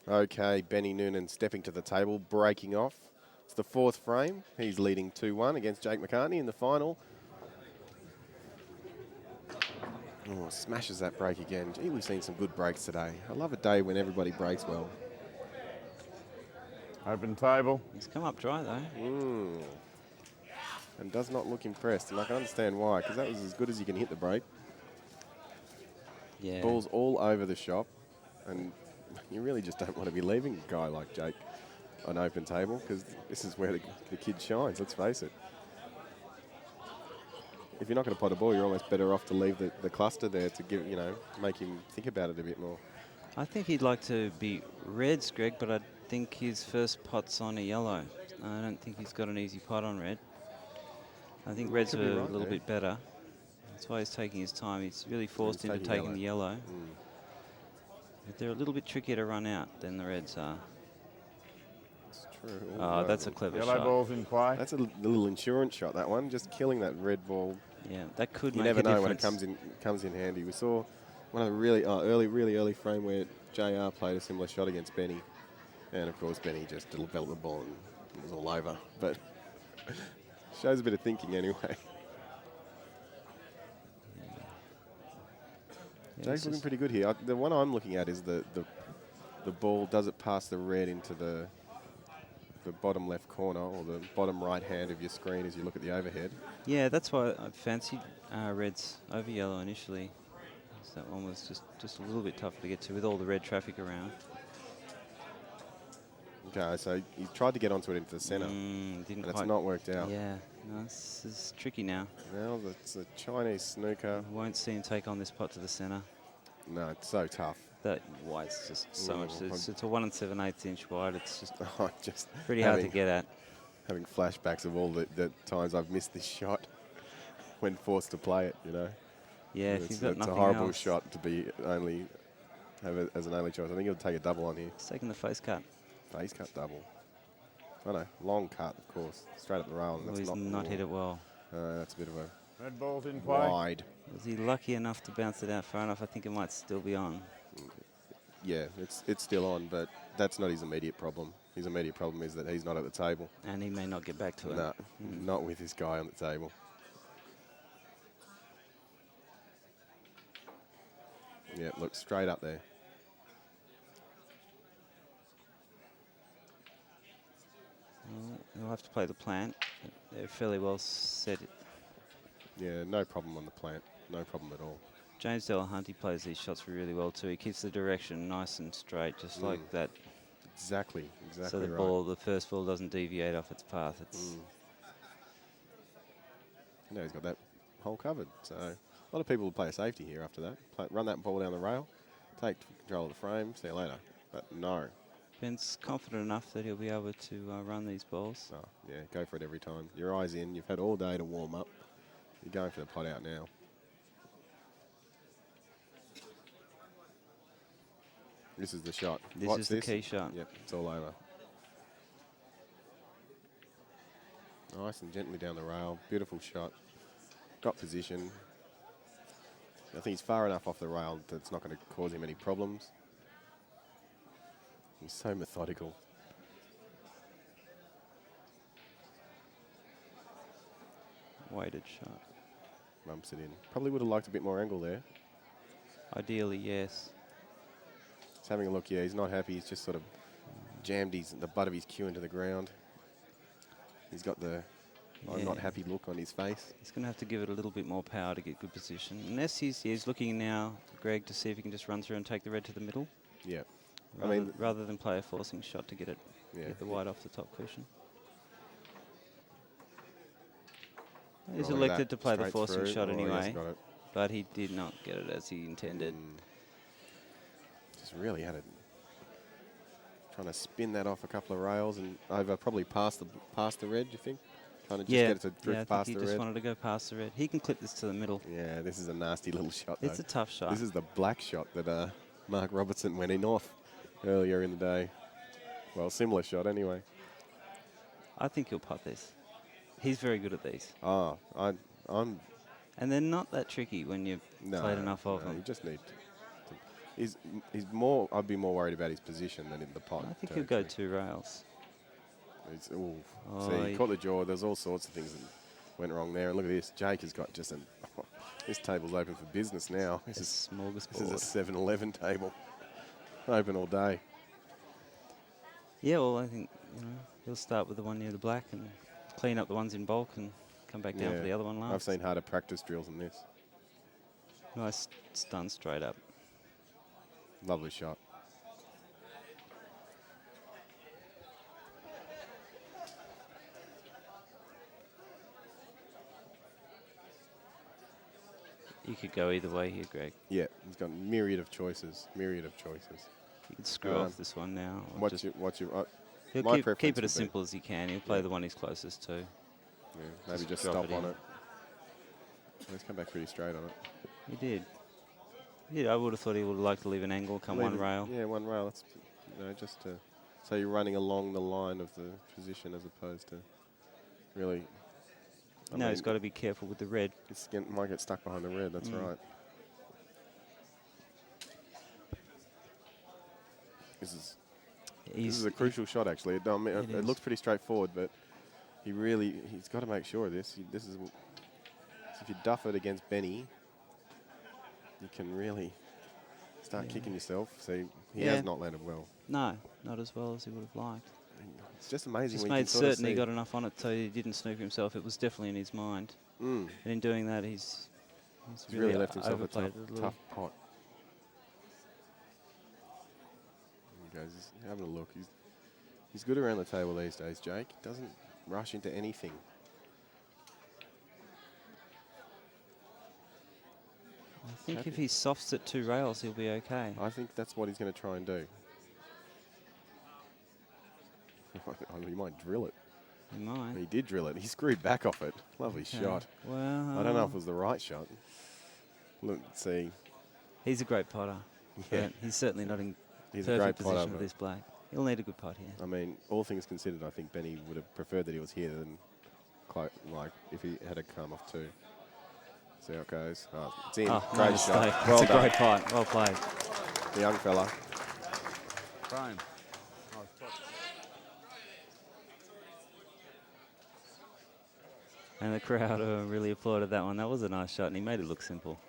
Okay, Benny Nunan stepping to the table, breaking off. It's the fourth frame. He's leading 2-1 against Jake McCartney in the final. Oh, smashes that break again. Gee, we've seen some good breaks today. I love a day when everybody breaks well. Open table. He's come up dry, though. And does not look impressed. And I can understand why, because that was as good as you can hit the break. Yeah. Balls all over the shop. And you really just don't want to be leaving a guy like Jake on open table, because this is where the kid shines, let's face it. If you're not going to pot a ball, you're almost better off to leave the cluster there to give, make him think about it a bit more. I think he'd like to be reds, Greg, but I think his first pot's on a yellow. I don't think he's got an easy pot on red. I think reds are a little bit better. That's why he's taking his time. He's really forced into taking the yellow. But they're a little bit trickier to run out than the reds are. That's true. Oh, that's a clever shot. Yellow ball's in play. That's a little insurance shot, that one. Just killing that red ball. Yeah, that could make a difference. You never know when it comes in handy. We saw one of the really early frame where JR played a similar shot against Benny. And, of course, Benny just developed the ball and it was all over. But shows a bit of thinking anyway. Jake's looking pretty good here. The one I'm looking at is the ball, does it pass the red into the bottom left corner or the bottom right hand of your screen as you look at the overhead? Yeah, that's why I fancied reds over yellow initially. So that one was just a little bit tougher to get to with all the red traffic around. Okay, so he tried to get onto it into the centre, and it's not worked out. Yeah, no, this is tricky now. Now it's a Chinese snooker. Won't see him take on this pot to the centre. No, it's so tough. That wide's just so much. It's a 1 7/8 inch wide. It's just just pretty hard to get at. Having flashbacks of all the times I've missed this shot when forced to play it, Yeah, if you've got nothing else. It's a horrible shot to be have it as an only choice. I think he'll take a double on here. He's taking the face cut. Face cut double. Oh no, long cut, of course. Straight up the rail. And He's not hit it well. That's a bit of a red ball's in play. Wide. Was he lucky enough to bounce it out far enough? I think it might still be on. Yeah, it's still on, but that's not his immediate problem. His immediate problem is that he's not at the table. And he may not get back to it. No, not with this guy on the table. Yeah, look straight up there. Well, he'll have to play the plant. They're fairly well set. Yeah, no problem on the plant. No problem at all. James Delahunt, he plays these shots really well too. He keeps the direction nice and straight, just like that. Exactly so the right. the first ball doesn't deviate off its path. It's he's got that hole covered. So a lot of people will play a safety here after that. Run that ball down the rail, take control of the frame, see you later. But no. Ben's confident enough that he'll be able to run these balls. Oh, yeah, go for it every time. Your eyes in. You've had all day to warm up. You're going for the pot out now. This is the shot. This is the key shot. Yep, it's all over. Nice and gently down the rail. Beautiful shot. Got position. I think he's far enough off the rail that it's not going to cause him any problems. He's so methodical. Weighted shot. Rumps it in. Probably would have liked a bit more angle there. Ideally, yes. He's having a look. Yeah, he's not happy. He's just sort of jammed the butt of his cue into the ground. He's got the I'm not happy look on his face. He's going to have to give it a little bit more power to get good position. Unless he's looking now, Greg, to see if he can just run through and take the red to the middle. Yeah. Rather than play a forcing shot to get it, get the white off the top cushion. He's elected to play the forcing shot anyway, but he did not get it as he intended. Just really had it. Trying to spin that off a couple of rails and over, probably past the red, do you think? Trying to just get it to drift past the red. he just wanted to go past the red. He can clip this to the middle. Yeah, this is a nasty little shot, It's a tough shot. This is the black shot that Mark Robertson went in off earlier in the day. Well, similar shot anyway. I think he'll putt this. He's very good at these. Oh, I'm... And they're not that tricky when you've played enough of them. You just need He's more. I'd be more worried about his position than in the pot. I think he'll go 2 rails. Ooh. Oh, See, he caught the jaw. There's all sorts of things that went wrong there. And look at this. Jake has got just this table's open for business now. This is Smorgasbord. a 7-Eleven table. Open all day. Yeah, well, I think he'll start with the one near the black and clean up the ones in bulk and come back down for the other one last. I've seen harder practice drills than this. Nice stun straight up. Lovely shot. You could go either way here, Greg. Yeah, he's got myriad of choices. Myriad of choices. You could screw off this one now. What's your he'll my keep preference it as would be- simple as he can. He'll play the one he's closest to. Yeah, maybe just drop stop it on in. it. He's come back pretty straight on it. He did. Yeah, I would have thought he would have liked to leave an angle, come one rail. Yeah, one rail. That's, just to, so you're running along the line of the position as opposed to really. No, he's got to be careful with the red. Might get stuck behind the red. That's right. This is a crucial shot, actually. It looks pretty straightforward, but he's got to make sure of this. If you duff it against Benny, you can really start kicking yourself. So he has not landed well. No, not as well as he would have liked. It's just amazing. Just when you made can sort of certain he see. got enough on it so he didn't snoop himself. It was definitely in his mind. And in doing that, he's really left himself a overplayed it a little. tough pot. He goes, he's having a look. He's good around the table these days, Jake. Doesn't rush into anything. I think if he softs at 2 rails, he'll be okay. I think that's what he's going to try and do. He might drill it. He might. He did drill it. He screwed back off it. Lovely shot. Well, I don't know if it was the right shot. Look, see. He's a great potter. Yeah. But he's certainly not in He's a great perfect potter, position with but this black. He'll need a good pot here. I mean, all things considered, I think Benny would have preferred that he was here than like if he had come off 2. See how it goes. Oh, it's in. Oh, Great nice shot. mistake. Well It's a done. great pot. Well played. The young fella. Frame. Nice top. And the crowd really applauded that one. That was a nice shot, and he made it look simple.